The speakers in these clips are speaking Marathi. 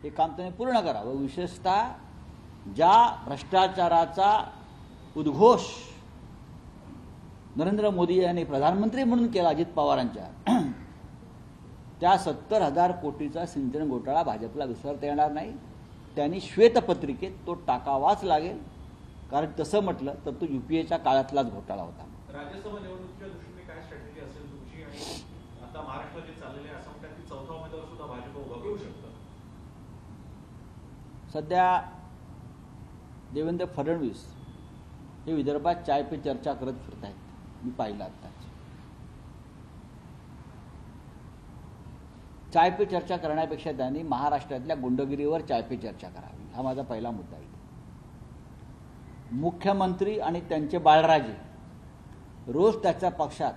हे काम त्यांनी पूर्ण करावं। विशेषतः ज्या भ्रष्टाचाराचा उद्घोष नरेंद्र मोदी यांनी प्रधानमंत्री म्हणून केला अजित पवारांच्या, त्या 70,000 कोटीचा सिंचन घोटाळा भाजपला विसरता येणार नाही। त्यांनी श्वेतपत्रिकेत तो टाकावाच लागेल, कारण तसं म्हटलं तर तो यूपीएच्या काळातलाच घोटाळा होता। राज्यसभा निवडणुकीच्या दृष्टीने काय स्ट्रॅटेजी असेल तुमची, आणि आता महाराष्ट्रात जे चाललेले आहे असं म्हणतात की चौथा उमेदवार सुद्धा भाजप उभा करू शकतं? सध्या देवेंद्र फडणवीस हे विदर्भात चाय पे चर्चा करत फिरत आहेत, मी पाहिलं आत्ताच। चाय पे चर्चा करण्यापेक्षा त्यांनी महाराष्ट्रातल्या गुंडगिरीवर चाय पे चर्चा करावी, हा माझा पहिला मुद्दा आहे। मुख्यमंत्री आणि त्यांचे बाळराजे रोज त्याच्या पक्षात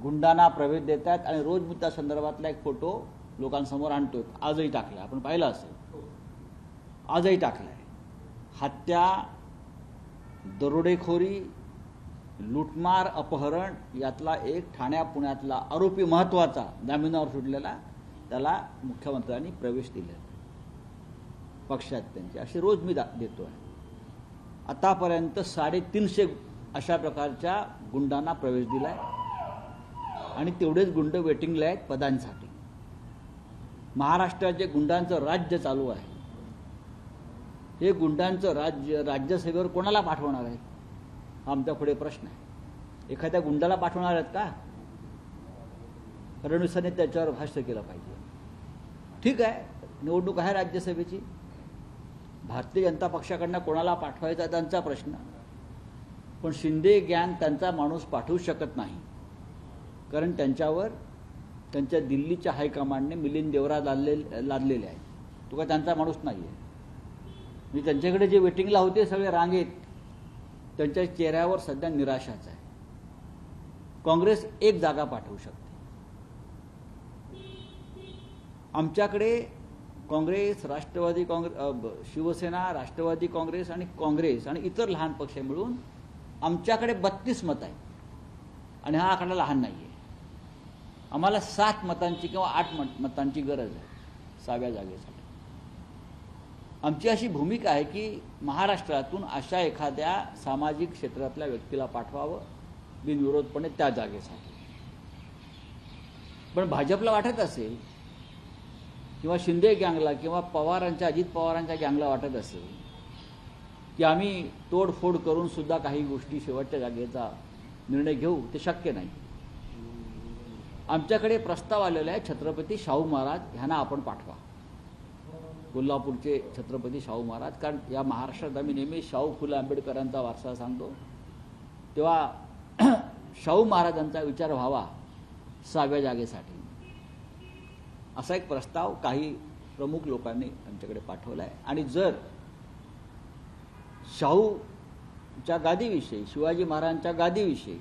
गुंडांना प्रवेश देतात आणि रोज मी त्या संदर्भातला एक फोटो लोकांसमोर आणतोय, आजही टाकला, आपण पाहिलं असेल, आजही टाकलाय। हत्या, दरोडेखोरी, लुटमार, अपहरण यातला एक ठाण्या पुण्यातला आरोपी महत्त्वाचा जामिनावर सुटलेला, त्याला मुख्यमंत्र्यांनी प्रवेश दिला पक्षात त्यांचे, असे रोज मी देतोय। आतापर्यंत 350 अशा प्रकारच्या गुंडांना प्रवेश दिलाय आणि तेवढेच गुंड वेटिंगला आहेत पदांसाठी। महाराष्ट्रात जे गुंडांचं राज्य चालू आहे, हे गुंडांचं राज्य राज्यसभेवर कोणाला पाठवणार आहे, हा आमचा पुढे प्रश्न आहे। एखाद्या गुंडाला पाठवणार आहेत का? फडणवीसांनी त्याच्यावर भाष्य केलं पाहिजे। ठीक आहे, निवडणूक आहे राज्यसभेची, भारतीय जनता पक्षाकडनं कोणाला पाठवायचा त्यांचा प्रश्न, पण शिंदे गँग त्यांचा माणूस पाठवू शकत नाही, कारण त्यांच्यावर त्यांच्या दिल्लीच्या हायकमांडने मिलिंद देवरा लादलेले आहे। तो का त्यांचा माणूस नाही आहे। म्हणजे त्यांच्याकडे जे वेटिंगला होते सगळे रांगेत, त्यांच्या चेहऱ्यावर सध्या निराशाच आहे। काँग्रेस एक जागा पाठवू शकते। आमच्याकडे काँग्रेस, राष्ट्रवादी काँग्रेस, शिवसेना, राष्ट्रवादी काँग्रेस आणि इतर लहान पक्ष मिळून आमच्याकडे 32 मतं आहेत आणि हा आकडा लहान नाही आहे। आम्हाला 7 मतांची किंवा 8 मतांची गरज आहे 6व्या जागेसाठी। आमची अशी भूमिका आहे की महाराष्ट्रातून अशा एखाद्या सामाजिक क्षेत्रातल्या व्यक्तीला पाठवावं बिनविरोधपणे त्या जागेसाठी। पण भाजपला वाटत असेल किंवा शिंदे गँगला किंवा अजित पवारांच्या गँगला वाटत असेल की आम्ही तोडफोड करून सुद्धा काही गोष्टी शेवटच्या जागेचा निर्णय घेऊ, ते शक्य नाही। आमच्याकडे प्रस्ताव आलेला आहे, छत्रपती शाहू महाराज ह्यांना आपण पाठवा, कोल्हापूरचे छत्रपती शाहू महाराज। कारण या महाराष्ट्रात आम्ही नेहमी शाहू फुले आंबेडकरांचा वारसा सांगतो, तेव्हा शाहू महाराजांचा विचार व्हावा 6व्या जागेसाठी, असा एक प्रस्ताव काही प्रमुख लोकांनी आमच्याकडे पाठवला आहे। आणि जर शाहूच्या गादीविषयी, शिवाजी महाराजांच्या गादीविषयी,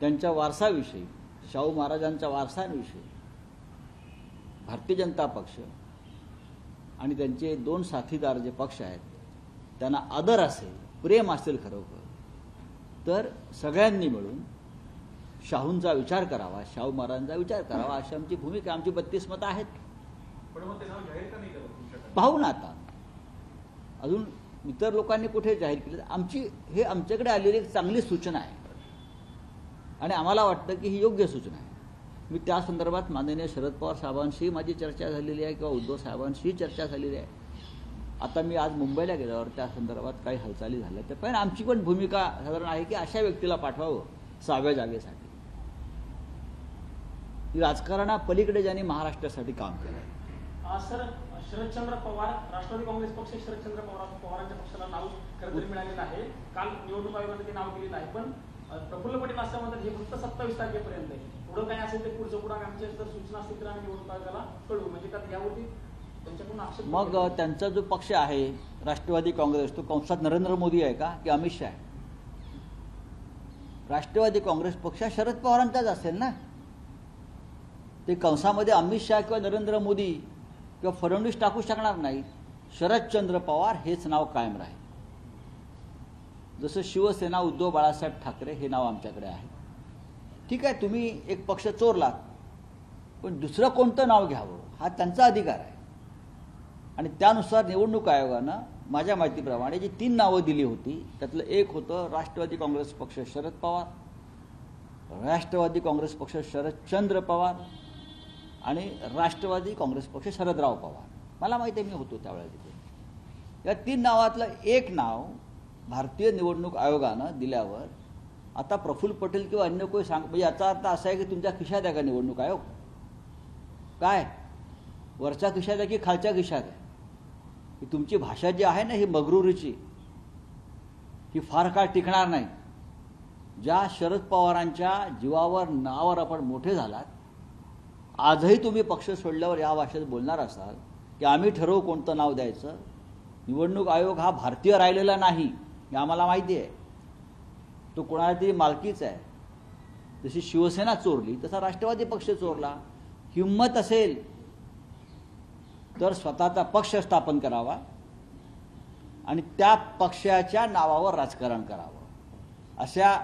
त्यांच्या वारसाविषयी, शाहू महाराजांच्या वारसांविषयी भारतीय जनता पक्ष आणि त्यांचे 2 साथीदार जे पक्ष आहेत त्यांना आदर असेल, प्रेम असेल खरोखर, तर सगळ्यांनी मिळून शाहूंचा विचार करावा, शाहू महाराजांचा विचार करावा, अशी आमची भूमिका। आमची 32 मतं आहेत। पण मग ते नाव जाहीर का नाही करत? पाहू ना आता, अजून इतर लोकांनी कुठे जाहीर केलं। हे आमच्याकडे आलेली एक चांगली सूचना आहे आणि आम्हाला वाटतं की ही योग्य सूचना आहे। मी त्या संदर्भात माननीय शरद पवार साहेबांशी माझी चर्चा झालेली आहे किंवा उद्धव साहेबांशी चर्चा झालेली आहे। आता मी आज मुंबईला गेल्यावर त्या संदर्भात काही हालचाली झाल्या, तर पण आमची पण भूमिका साधारण आहे की अशा व्यक्तीला पाठवावं 6व्या जागेसाठी। राजकारणापलीकडे ज्यांनी महाराष्ट्रासाठी काम केलं। सर, शरदचंद्र पवार, राष्ट्रवादी काँग्रेस पक्ष शरदचंद्र पवारांच्या पक्षाला नाव खरं तरी मिळालेलं आहे। काल निवडणूक आयोगाने ते नाव दिलेलं आहे, पण प्रफुल्ल पटेल असं म्हणतात हे फक्त 27 तारखेपर्यंत आहे, पुढं काय असेल ते पुढचं पुढं आमच्या जर सूचना असतील तर आम्ही निवडणूक आयोगाला कळवू, म्हणजे त्यात यावरती त्यांच्याकडून आक्षेप। मग त्यांचा जो पक्ष आहे राष्ट्रवादी काँग्रेस, तो कंसात नरेंद्र मोदी आहे का की अमित शहा आहे? राष्ट्रवादी काँग्रेस पक्ष शरद पवारांचाच असेल ना, ते कंसामध्ये अमित शहा किंवा नरेंद्र मोदी किंवा फडणवीस टाकू शकणार नाहीत। शरदचंद्र पवार हेच नाव कायम राहील। जसं शिवसेना उद्धव बाळासाहेब ठाकरे हे नाव आमच्याकडे आहे। ठीक आहे, तुम्ही एक पक्ष चोरलात, पण दुसरं कोणतं नाव घ्यावं हा त्यांचा अधिकार आहे। आणि त्यानुसार निवडणूक आयोगानं माझ्या माहितीप्रमाणे जी 3 नावं दिली होती त्यातलं एक होतं राष्ट्रवादी काँग्रेस पक्ष शरद पवार, राष्ट्रवादी काँग्रेस पक्ष शरदचंद्र पवार आणि राष्ट्रवादी काँग्रेस पक्ष शरदराव पवार. मला माहिती आहे, मी होतो त्यावेळेला तिथे. या 3 नावातलं एक नाव भारतीय निवडणूक आयोगानं दिल्यावर आता प्रफुल्ल पटेल किंवा अन्य कोणी म्हणजे याचा अर्थ असा आहे की तुमच्या खिशात आहे का निवडणूक आयोग? काय वरच्या खिशात आहे की खालच्या खिशात आहे? ही तुमची भाषा जी आहे ना ही मगरुरीची, ही फार काळ टिकणार नाही. ज्या शरद पवारांच्या जीवावर नावावर आपण मोठे झालात, आजही तुम्ही पक्ष सोडल्यावर या भाषेत बोलणार असाल की आम्ही ठरवू कोणतं नाव द्यायचं. निवडणूक आयोग हा भारतीय राहिलेला नाही हे आम्हाला माहिती आहे. तो कोणाला तरी मालकीच आहे. जशी शिवसेना चोरली तसा राष्ट्रवादी पक्ष चोरला. हिंमत असेल तर स्वतःचा पक्ष स्थापन करावा आणि त्या पक्षाच्या नावावर राजकारण करावं. अशा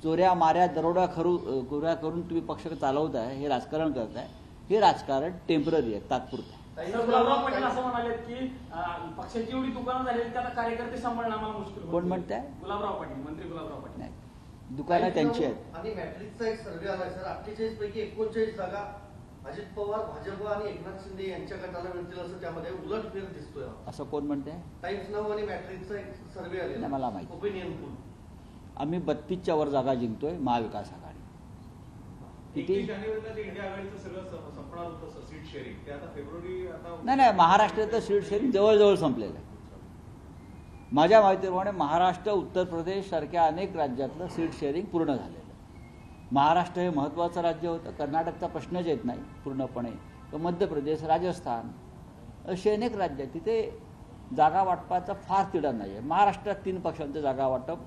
चोऱ्या माऱ्या दरोड्या करून तुम्ही पक्ष चालवताय, हे राजकारण करताय. हे राजकारण टेम्पररी आहे, तात्पुरतं आहे. गुलाबराव पाटील असं म्हणाले की पक्षाची एवढी दुकानं झाली त्याला कार्यकर्ते सांभाळणं आम्हाला मुश्किल. कोण म्हणताय? गुलाबराव पाटील, मंत्री गुलाबराव पाटील. नाही, दुकानं त्यांची आहेत. आणि मॅट्रिक्सचा एक सर्व्हे आलाय सर, 48 पैकी 39 जागा अजित पवार, भाजप आणि एकनाथ शिंदे यांच्या गटाला मिळतील असं त्यामध्ये उलटफेर दिसतोय. असं कोण म्हणतंय? टाइम्स नाऊ आणि मॅट्रिक्सचा एक सर्व्हे आलेला नाही, मला माहिती. Opinion poll. आम्ही 32च्या वर जागा जिंकतोय महाविकास आघाडी. 31 जानेवारीला जे इंडिया आघाडीचं सगळं संपणार होतं सीट शेअरिंग, ते आता फेब्रुवारी आता नाही, महाराष्ट्राचं सीट शेअरिंग जवळजवळ संपलेलं आहे. माझ्या माहितीप्रमाणे महाराष्ट्र, उत्तर प्रदेश सारख्या अनेक राज्यातलं सीट शेअरिंग पूर्ण झालेलं आहे. महाराष्ट्र हे महत्त्वाचं राज्य होतं. कर्नाटकचा प्रश्नच येत नाही पूर्णपणे. तर मध्य प्रदेश, राजस्थान अशी अनेक राज्य आहेत, तिथे जागा वाटपाचा फार तिढा नाही आहे. महाराष्ट्रात 3 पक्षांचं जागा वाटप,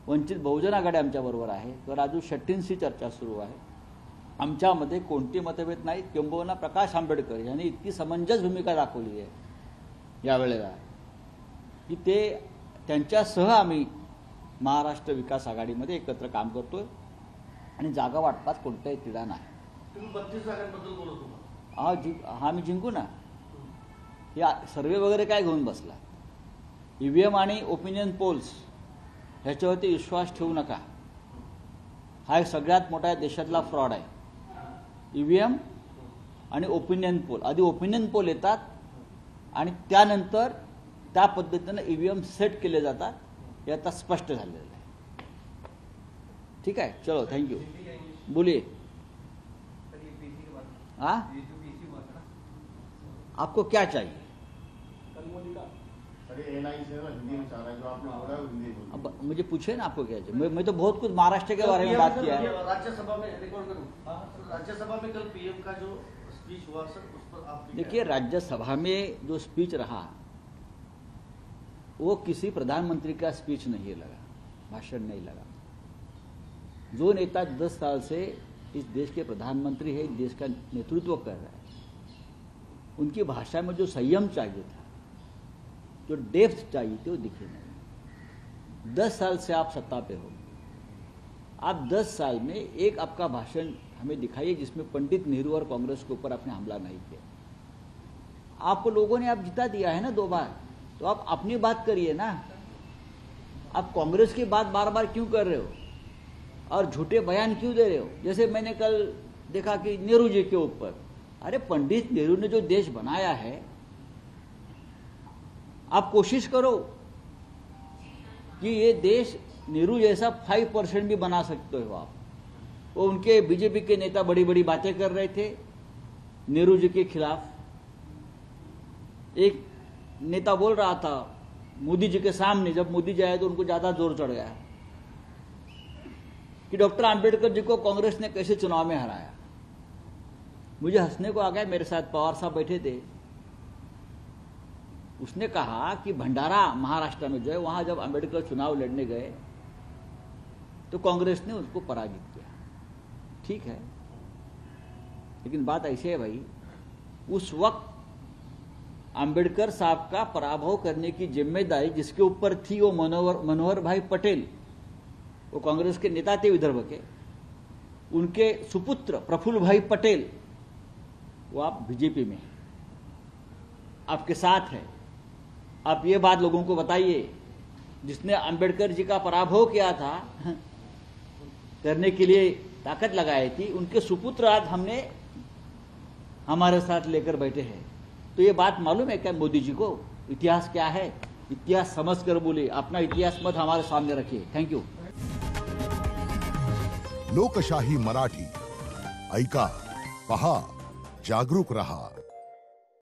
वंचित बहुजन आघाडी आमच्याबरोबर आहे, तर राजू शेट्टींशी चर्चा सुरू आहे. आमच्यामध्ये कोणते मतभेद नाहीत. किंबहुना प्रकाश आंबेडकर यांनी इतकी समंजस भूमिका दाखवली आहे यावेळेला की ते त्यांच्यासह आम्ही महाराष्ट्र विकास आघाडीमध्ये एकत्र काम करतोय आणि जागा वाटपात कोणताही तिढा नाही. तुम्ही 32 जागांबद्दल बोलत होता. हा मी जिंकू ना. या सर्वे वगैरे काय घेऊन बसला? ईव्हीएम आणि ओपिनियन पोल्स ह्याच्यावरती विश्वास ठेवू नका. हा एक सगळ्यात मोठा देशातला फ्रॉड आहे. ईव्हीएम आणि ओपिनियन पोल, आधी ओपिनियन पोल येतात आणि त्यानंतर त्या पद्धतीनं ईव्हीएम सेट केले जातात. हे आता स्पष्ट झालेलं आहे. ठीक है, चलो थैंक यू. बोलिए. हाँ, आपको क्या चाहिए? अब मुझे पूछे ना आपको क्या चाहिए. मैं तो बहुत कुछ महाराष्ट्र के बारे में बात किया है. राज्यसभा में रिकॉर्ड करूं. राज्यसभा में कल पीएम का जो स्पीच हुआ सर, उस पर आप देखिए, राज्यसभा में जो स्पीच रहा वो किसी प्रधानमंत्री का स्पीच नहीं लगा, भाषण नहीं लगा. जो नेता 10 साल से इस देश के प्रधानमंत्री है, इस देश का नेतृत्व कर रहा है, उनकी भाषा में जो संयम चाहिए था, जो डेप्थ चाहिए थी, वो दिखे नहीं. 10 साल से आप सत्ता पे हो. आप 10 साल में एक आपका भाषण हमें दिखाइए जिसमें पंडित नेहरू और कांग्रेस के ऊपर आपने हमला नहीं किया. आपको लोगों ने आप जिता दिया है ना 2 बार, तो आप अपनी बात करिए ना. आप कांग्रेस की बात बार बार क्यों कर रहे हो और झूठे बयान क्यों दे रहे हो? जैसे मैंने कल देखा कि नेहरू जी के ऊपर, अरे पंडित नेहरू ने जो देश बनाया है, आप कोशिश करो कि ये देश नेहरू जैसा 5% भी बना सकते हो आप. वो उनके बीजेपी के नेता बड़ी बड़ी बातें कर रहे थे नेहरू जी के खिलाफ. एक नेता बोल रहा था मोदी जी के सामने, जब मोदी जी आए तो उनको ज्यादा जोर चढ़ गया कि डॉक्टर आंबेडकर जी को कांग्रेस ने कैसे चुनाव में हराया. मुझे हंसने को आ गया. मेरे साथ पवार साहब बैठे थे. उसने कहा कि भंडारा महाराष्ट्र में जो है, वहां जब आंबेडकर चुनाव लड़ने गए तो कांग्रेस ने उसको पराजित किया. ठीक है, लेकिन बात ऐसी है भाई, उस वक्त आंबेडकर साहब का पराभव करने की जिम्मेदारी जिसके ऊपर थी वो मनोहर भाई पटेल, वो कांग्रेस के नेता थे विदर्भ के. उनके सुपुत्र प्रफुल्ल भाई पटेल वो आप बीजेपी में. आपके साथ है। आप ये बात लोगों को बताइए, जिसने अंबेडकर जी का पराभव किया था, करने के लिए ताकत लगाई थी, उनके सुपुत्र आज हमने हमारे साथ लेकर बैठे हैं। तो ये बात मालूम है क्या मोदी जी को? इतिहास क्या है? इतिहास समझकर बोले, अपना इतिहास मत हमारे सामने रखिए। Thank you. लोकशाही मराठी ऐका, पहा, जागरूक रहा।